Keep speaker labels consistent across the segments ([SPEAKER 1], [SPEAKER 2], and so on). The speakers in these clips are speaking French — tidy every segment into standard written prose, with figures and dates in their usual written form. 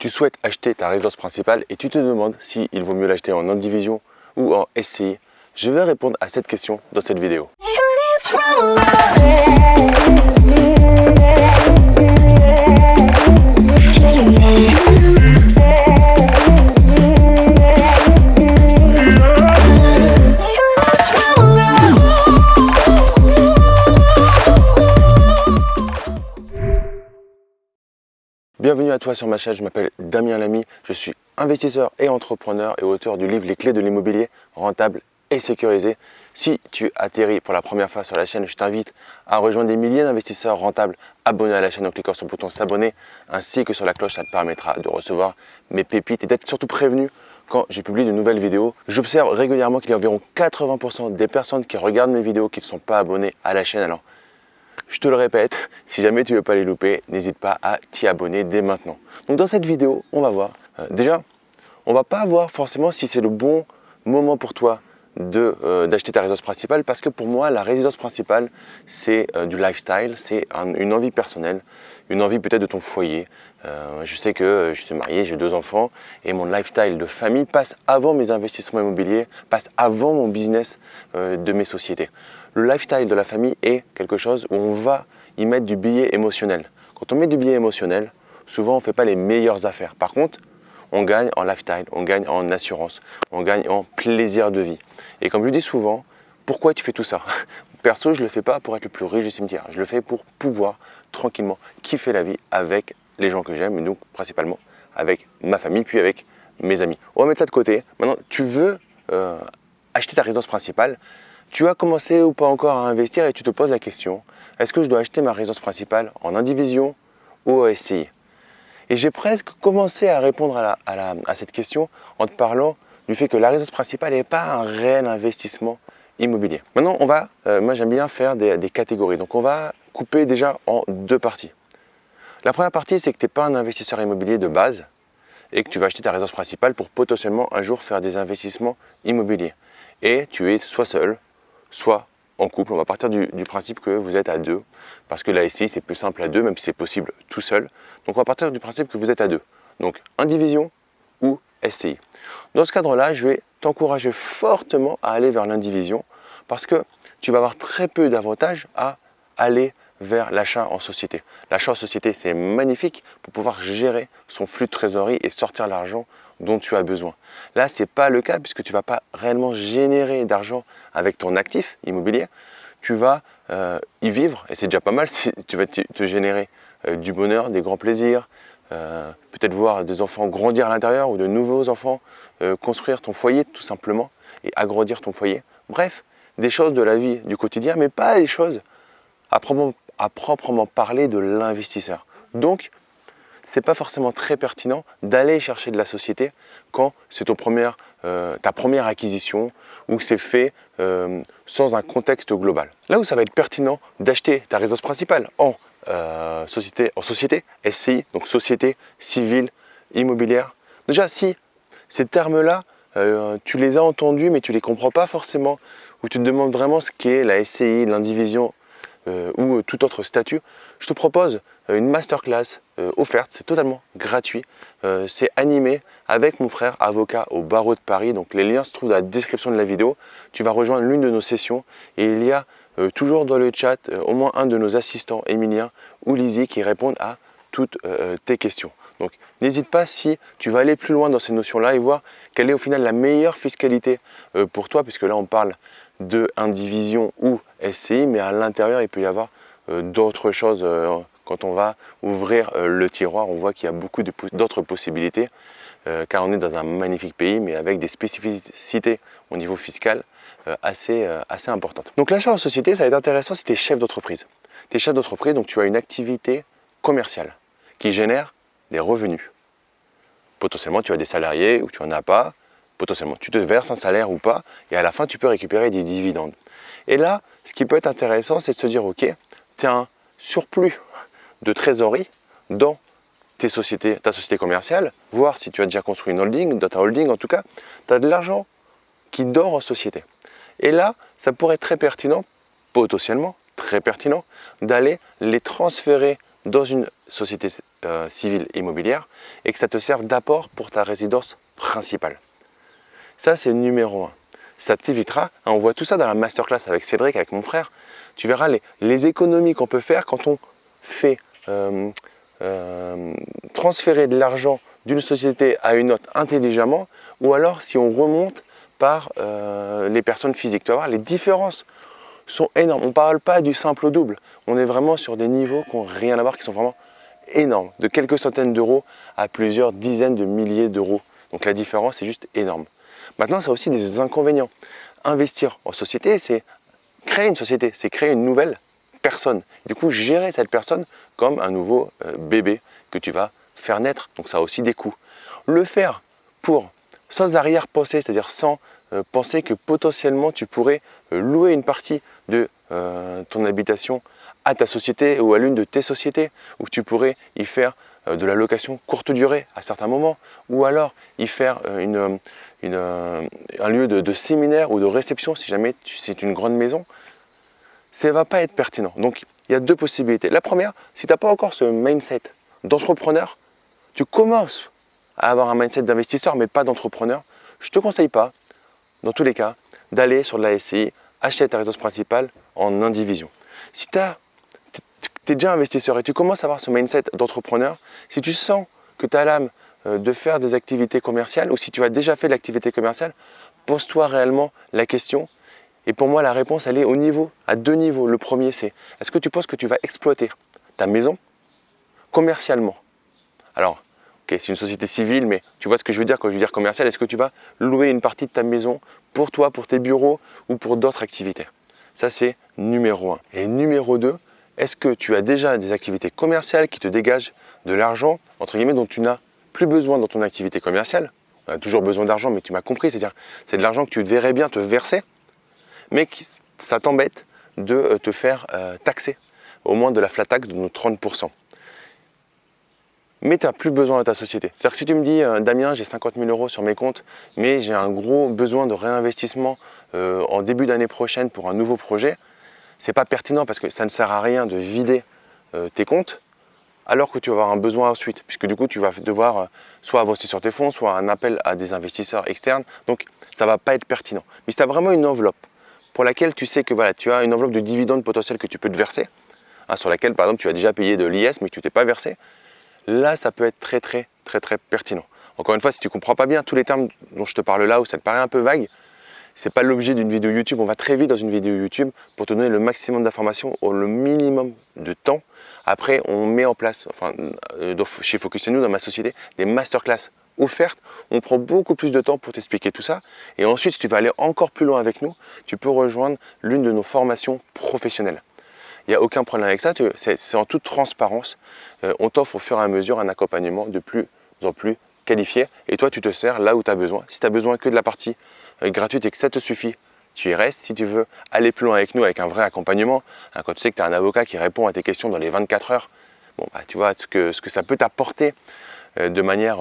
[SPEAKER 1] Tu souhaites acheter ta résidence principale et tu te demandes s'il vaut mieux l'acheter en indivision ou en SCI. Je vais répondre à cette question dans cette vidéo. Bienvenue à toi sur ma chaîne, je m'appelle Damien Lamy, je suis investisseur et entrepreneur et auteur du livre Les clés de l'immobilier rentable et sécurisé. Si tu atterris pour la première fois sur la chaîne, je t'invite à rejoindre des milliers d'investisseurs rentables abonnés à la chaîne en cliquant sur le bouton s'abonner ainsi que sur la cloche, ça te permettra de recevoir mes pépites et d'être surtout prévenu quand je publie de nouvelles vidéos. J'observe régulièrement qu'il y a environ 80% des personnes qui regardent mes vidéos qui ne sont pas abonnées à la chaîne. Alors, je te le répète, si jamais tu ne veux pas les louper, n'hésite pas à t'y abonner dès maintenant. Donc dans cette vidéo, on va voir, déjà, on va pas voir forcément si c'est le bon moment pour toi d'acheter ta résidence principale, parce que pour moi, la résidence principale, c'est du lifestyle, c'est une envie personnelle, une envie peut-être de ton foyer. Je sais que je suis marié, j'ai 2 enfants, et mon lifestyle de famille passe avant mes investissements immobiliers, passe avant mon business de mes sociétés. Le lifestyle de la famille est quelque chose où on va y mettre du billet émotionnel. Quand on met du billet émotionnel, souvent on ne fait pas les meilleures affaires. Par contre, on gagne en lifestyle, on gagne en assurance, on gagne en plaisir de vie. Et comme je dis souvent, pourquoi tu fais tout ça? Perso, je ne le fais pas pour être le plus riche du cimetière. Je le fais pour pouvoir tranquillement kiffer la vie avec les gens que j'aime, et donc principalement avec ma famille, puis avec mes amis. On va mettre ça de côté. Maintenant, tu veux acheter ta résidence principale. Tu as commencé ou pas encore à investir et tu te poses la question, est-ce que je dois acheter ma résidence principale en indivision ou en SCI? Et j'ai presque commencé à répondre à cette question en te parlant du fait que la résidence principale n'est pas un réel investissement immobilier. Maintenant, moi j'aime bien faire des catégories, donc on va couper déjà en 2 parties. La première partie, c'est que tu n'es pas un investisseur immobilier de base et que tu vas acheter ta résidence principale pour potentiellement un jour faire des investissements immobiliers. Et tu es soit seul, soit en couple. On va partir du principe que vous êtes à 2, parce que la SCI c'est plus simple à 2, même si c'est possible tout seul. Donc on va partir du principe que vous êtes à 2. Donc indivision ou SCI. Dans ce cadre-là, je vais t'encourager fortement à aller vers l'indivision, parce que tu vas avoir très peu d'avantages à aller vers l'achat en société. L'achat en société, c'est magnifique pour pouvoir gérer son flux de trésorerie et sortir l'argent dont tu as besoin. Là, ce n'est pas le cas puisque tu ne vas pas réellement générer d'argent avec ton actif immobilier. Tu vas y vivre et c'est déjà pas mal. Tu vas te générer du bonheur, des grands plaisirs, peut-être voir des enfants grandir à l'intérieur ou de nouveaux enfants construire ton foyer tout simplement et agrandir ton foyer. Bref, des choses de la vie du quotidien, mais pas les choses à proprement parler de l'investisseur. Donc, ce n'est pas forcément très pertinent d'aller chercher de la société quand c'est ta première acquisition ou que c'est fait sans un contexte global. Là où ça va être pertinent d'acheter ta résidence principale en société SCI, donc société civile immobilière. Déjà, si ces termes-là, tu les as entendus mais tu ne les comprends pas forcément, ou tu te demandes vraiment ce qu'est la SCI, l'indivision, ou tout autre statut, je te propose une masterclass offerte, c'est totalement gratuit, c'est animé avec mon frère avocat au barreau de Paris, donc les liens se trouvent dans la description de la vidéo. Tu vas rejoindre l'une de nos sessions et il y a toujours dans le chat au moins un de nos assistants, Emilien ou Lizzie, qui répondent à toutes tes questions. Donc n'hésite pas si tu vas aller plus loin dans ces notions-là et voir quelle est au final la meilleure fiscalité pour toi, puisque là on parle de indivision ou SCI, mais à l'intérieur il peut y avoir d'autres choses. Quand on va ouvrir le tiroir, on voit qu'il y a beaucoup d'autres possibilités, car on est dans un magnifique pays, mais avec des spécificités au niveau fiscal assez importantes. Donc l'achat en société, ça va être intéressant si tu es chef d'entreprise. Tu es chef d'entreprise, donc tu as une activité commerciale qui génère des revenus. Potentiellement, tu as des salariés ou tu n'en as pas. Potentiellement, tu te verses un salaire ou pas, et à la fin, tu peux récupérer des dividendes. Et là, ce qui peut être intéressant, c'est de se dire, ok, tu as un surplus de trésorerie dans ta société commerciale, voir si tu as déjà construit une holding, dans ta holding en tout cas, tu as de l'argent qui dort en société. Et là, ça pourrait être très pertinent, potentiellement très pertinent, d'aller les transférer dans une société civile immobilière et que ça te serve d'apport pour ta résidence principale. Ça, c'est le numéro 1. Ça t'évitera, on voit tout ça dans la masterclass avec Cédric, avec mon frère, tu verras les économies qu'on peut faire quand on fait transférer de l'argent d'une société à une autre intelligemment, ou alors si on remonte par les personnes physiques. Tu vas voir, les différences sont énormes. On ne parle pas du simple au double. On est vraiment sur des niveaux qui n'ont rien à voir, qui sont vraiment énormes. De quelques centaines d'euros à plusieurs dizaines de milliers d'euros. Donc la différence est juste énorme. Maintenant, ça a aussi des inconvénients. Investir en société, c'est créer une société, c'est créer une nouvelle personne. Du coup, gérer cette personne comme un nouveau bébé que tu vas faire naître. Donc ça a aussi des coûts. Le faire sans arrière-pensée, c'est-à-dire sans penser que potentiellement tu pourrais louer une partie de ton habitation à ta société ou à l'une de tes sociétés, ou que tu pourrais y faire de la location courte durée à certains moments, ou alors y faire un lieu de séminaire ou de réception si jamais c'est une grande maison, ça ne va pas être pertinent. Donc il y a deux possibilités. La première, si tu n'as pas encore ce mindset d'entrepreneur, tu commences à avoir un mindset d'investisseur mais pas d'entrepreneur, je ne te conseille pas, dans tous les cas, d'aller sur de la SCI, acheter ta résidence principale en indivision. Si tu es déjà investisseur et tu commences à avoir ce mindset d'entrepreneur, si tu sens que tu as l'âme de faire des activités commerciales, ou si tu as déjà fait de l'activité commerciale, pose-toi réellement la question. Et pour moi, la réponse, elle est à deux niveaux. Le premier, c'est est-ce que tu penses que tu vas exploiter ta maison commercialement? Alors, ok, c'est une société civile, mais tu vois ce que je veux dire quand je veux dire commercial. Est-ce que tu vas louer une partie de ta maison pour toi, pour tes bureaux ou pour d'autres activités? Ça, c'est numéro 1. Et numéro 2, est-ce que tu as déjà des activités commerciales qui te dégagent de l'argent, entre guillemets, dont tu n'as plus besoin dans ton activité commerciale? On a toujours besoin d'argent, mais tu m'as compris, c'est-à-dire c'est de l'argent que tu verrais bien te verser, mais ça t'embête de te faire taxer au moins de la flat tax de nos 30%. Mais tu n'as plus besoin de ta société. C'est-à-dire que si tu me dis, Damien, j'ai 50 000 euros sur mes comptes, mais j'ai un gros besoin de réinvestissement en début d'année prochaine pour un nouveau projet, ce n'est pas pertinent parce que ça ne sert à rien de vider tes comptes alors que tu vas avoir un besoin ensuite, puisque du coup, tu vas devoir soit avancer sur tes fonds, soit un appel à des investisseurs externes. Donc, ça ne va pas être pertinent. Mais si tu as vraiment une enveloppe pour laquelle tu sais que voilà, tu as une enveloppe de dividendes potentiels que tu peux te verser, sur laquelle, par exemple, tu as déjà payé de l'IS, mais que tu ne t'es pas versé, là, ça peut être très pertinent. Encore une fois, si tu ne comprends pas bien tous les termes dont je te parle là, ou ça te paraît un peu vague, ce n'est pas l'objet d'une vidéo YouTube. On va très vite dans une vidéo YouTube pour te donner le maximum d'informations au le minimum de temps. Après, on met en place, chez Focus & Nous, dans ma société, des masterclass offertes. On prend beaucoup plus de temps pour t'expliquer tout ça. Et ensuite, si tu veux aller encore plus loin avec nous, tu peux rejoindre l'une de nos formations professionnelles. Il n'y a aucun problème avec ça, c'est en toute transparence. On t'offre au fur et à mesure un accompagnement de plus en plus qualifié. Et toi, tu te sers là où tu as besoin. Si tu as besoin que de la partie gratuite et que ça te suffit, tu y restes. Si tu veux aller plus loin avec nous, avec un vrai accompagnement, quand tu sais que tu as un avocat qui répond à tes questions dans les 24 heures, bon, bah, tu vois ce que ça peut t'apporter de manière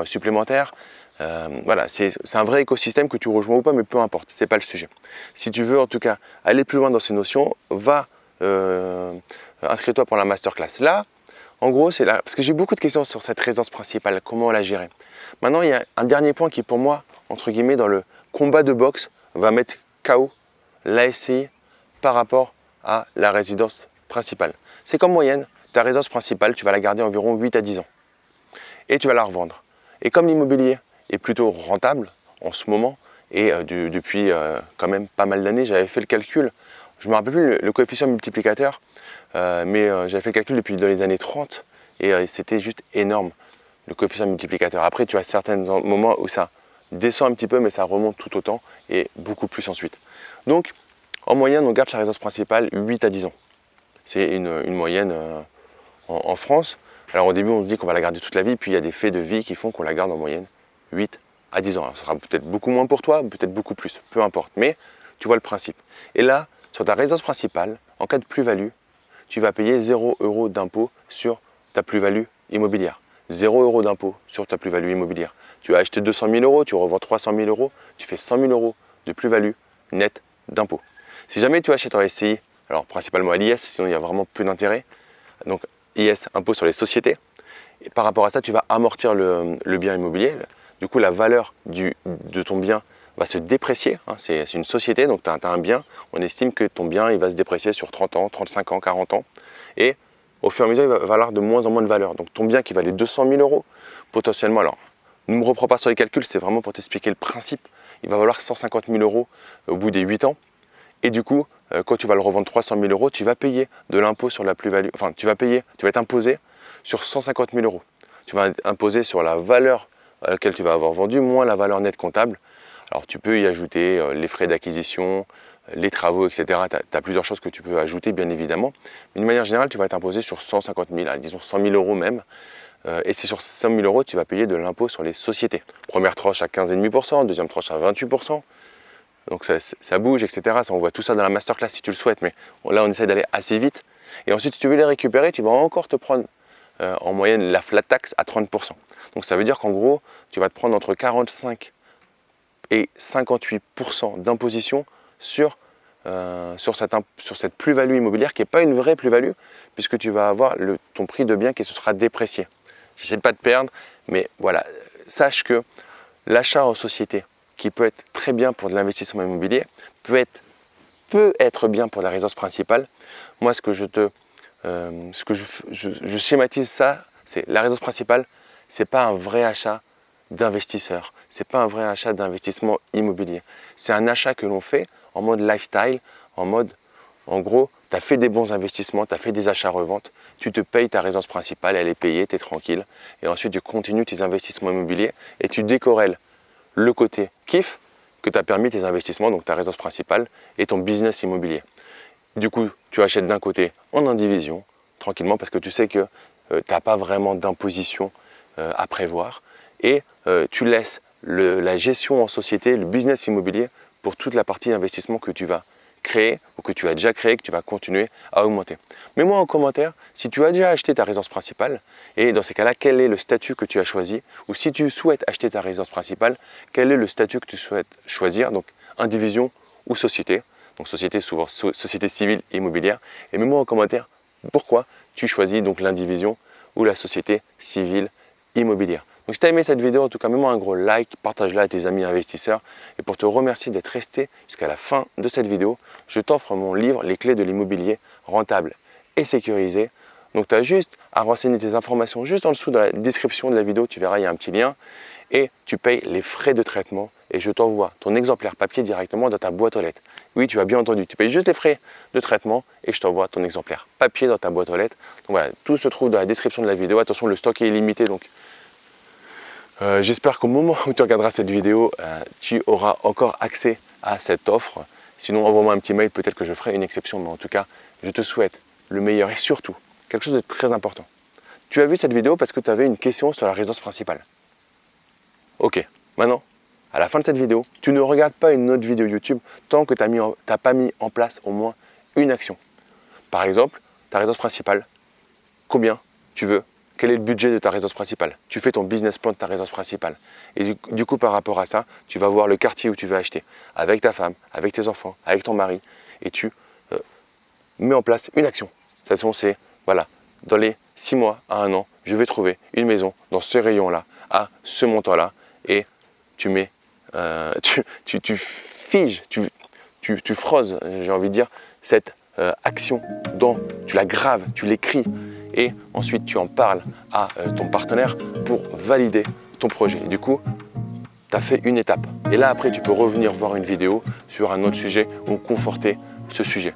[SPEAKER 1] supplémentaire. Voilà, c'est un vrai écosystème que tu rejoins ou pas, mais peu importe, ce n'est pas le sujet. Si tu veux en tout cas aller plus loin dans ces notions, inscris-toi pour la masterclass. Là, en gros, c'est là, parce que j'ai beaucoup de questions sur cette résidence principale, comment la gérer. Maintenant, il y a un dernier point qui, pour moi, entre guillemets, dans le combat de boxe, va mettre KO la SCI par rapport à la résidence principale. C'est qu'en moyenne, ta résidence principale, tu vas la garder environ 8 à 10 ans et tu vas la revendre. Et comme l'immobilier est plutôt rentable en ce moment, et depuis quand même pas mal d'années, j'avais fait le calcul, je ne me rappelle plus le coefficient multiplicateur, mais j'avais fait le calcul depuis dans les années 30 et c'était juste énorme, le coefficient multiplicateur. Après, tu as certains moments où ça descend un petit peu, mais ça remonte tout autant et beaucoup plus ensuite. Donc, en moyenne, on garde sa résidence principale 8 à 10 ans. C'est une moyenne en France. Alors au début, on se dit qu'on va la garder toute la vie, puis il y a des faits de vie qui font qu'on la garde en moyenne 8 à 10 ans. Alors, ça sera peut-être beaucoup moins pour toi, peut-être beaucoup plus, peu importe. Mais tu vois le principe. Et là, sur ta résidence principale, en cas de plus-value, tu vas payer 0 € d'impôt sur ta plus-value immobilière. 0 € d'impôt sur ta plus-value immobilière. Tu as acheté 200 000 €, tu revends 300 000 €, tu fais 100 000 € de plus-value nette d'impôt. Si jamais tu achètes en SCI, alors principalement à l'IS, sinon il y a vraiment peu d'intérêt, donc IS, impôt sur les sociétés. Et par rapport à ça, tu vas amortir le bien immobilier. Du coup, la valeur de ton bien va se déprécier. C'est une société, donc tu as un bien. On estime que ton bien il va se déprécier sur 30 ans, 35 ans, 40 ans. Et au fur et à mesure, il va valoir de moins en moins de valeur. Donc ton bien qui valait 200 000 € potentiellement, alors ne me reprends pas sur les calculs, c'est vraiment pour t'expliquer le principe. Il va valoir 150 000 € au bout des 8 ans. Et du coup, quand tu vas le revendre 300 000 €, tu vas payer de l'impôt sur la plus-value. Enfin, tu vas être imposé sur 150 000 €. Tu vas être imposé sur la valeur à laquelle tu vas avoir vendu, moins la valeur nette comptable. Alors tu peux y ajouter les frais d'acquisition, les travaux, etc. Tu as plusieurs choses que tu peux ajouter, bien évidemment. Mais d'une manière générale, tu vas être imposé sur 150 000, disons 100 000 € même. Et c'est sur 100 000 € tu vas payer de l'impôt sur les sociétés. Première tranche à 15,5%, deuxième tranche à 28%. Donc ça bouge, etc. On voit tout ça dans la masterclass si tu le souhaites. Mais là, on essaie d'aller assez vite. Et ensuite, si tu veux les récupérer, tu vas encore te prendre en moyenne la flat tax à 30%. Donc ça veut dire qu'en gros, tu vas te prendre entre 45 et 58% d'imposition sur cette plus-value immobilière qui n'est pas une vraie plus-value puisque tu vas avoir ton prix de bien qui se sera déprécié. J'essaie de pas te perdre, mais voilà, sache que l'achat en société qui peut être très bien pour de l'investissement immobilier peut être bien pour la résidence principale. Moi, ce que je schématise ça, c'est la résidence principale, c'est pas un vrai achat d'investisseur, c'est pas un vrai achat d'investissement immobilier. C'est un achat que l'on fait en mode lifestyle, en gros, tu as fait des bons investissements, tu as fait des achats-reventes, tu te payes ta résidence principale, elle est payée, tu es tranquille, et ensuite tu continues tes investissements immobiliers et tu décorrèles le côté kiff que t'a permis tes investissements, donc ta résidence principale et ton business immobilier. Du coup, tu achètes d'un côté en indivision, tranquillement, parce que tu sais que tu n'as pas vraiment d'imposition à prévoir, et tu laisses la gestion en société, le business immobilier, pour toute la partie investissement que tu vas créer ou que tu as déjà créé, que tu vas continuer à augmenter. Mets-moi en commentaire si tu as déjà acheté ta résidence principale et dans ces cas-là, quel est le statut que tu as choisi, ou si tu souhaites acheter ta résidence principale, quel est le statut que tu souhaites choisir, donc indivision ou société. Donc société, souvent société civile et immobilière. Et mets-moi en commentaire pourquoi tu choisis donc l'indivision ou la société civile immobilière. Donc si tu as aimé cette vidéo, en tout cas, mets-moi un gros like, partage-la à tes amis investisseurs. Et pour te remercier d'être resté jusqu'à la fin de cette vidéo, je t'offre mon livre « Les clés de l'immobilier rentable et sécurisé ». Donc tu as juste à renseigner tes informations juste en dessous dans la description de la vidéo, tu verras, il y a un petit lien. Et tu payes les frais de traitement et je t'envoie ton exemplaire papier directement dans ta boîte aux lettres. Oui, tu as bien entendu, tu payes juste les frais de traitement et je t'envoie ton exemplaire papier dans ta boîte aux lettres. Donc voilà, tout se trouve dans la description de la vidéo. Attention, le stock est illimité, donc j'espère qu'au moment où tu regarderas cette vidéo, tu auras encore accès à cette offre. Sinon, envoie-moi un petit mail, peut-être que je ferai une exception, mais en tout cas, je te souhaite le meilleur et surtout, quelque chose de très important. Tu as vu cette vidéo parce que tu avais une question sur la résidence principale. Ok, maintenant, à la fin de cette vidéo, tu ne regardes pas une autre vidéo YouTube tant que tu n'as pas mis en place au moins une action. Par exemple, ta résidence principale, combien tu veux? Quel est le budget de ta résidence principale? Tu fais ton business plan de ta résidence principale. Et du coup, par rapport à ça, tu vas voir le quartier où tu veux acheter, avec ta femme, avec tes enfants, avec ton mari, et tu mets en place une action. Cette action, c'est, voilà, dans les 6 mois à 1 an, je vais trouver une maison dans ce rayon-là, à ce montant-là, et tu mets, tu figes, tu froses, j'ai envie de dire, cette action, tu la graves, tu l'écris, et ensuite tu en parles à ton partenaire pour valider ton projet. Et du coup, tu as fait une étape. Et là, après, tu peux revenir voir une vidéo sur un autre sujet ou conforter ce sujet.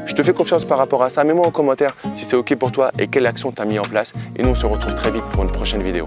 [SPEAKER 1] Je te fais confiance par rapport à ça. Mets-moi en commentaire si c'est OK pour toi et quelle action tu as mis en place. Et nous, on se retrouve très vite pour une prochaine vidéo.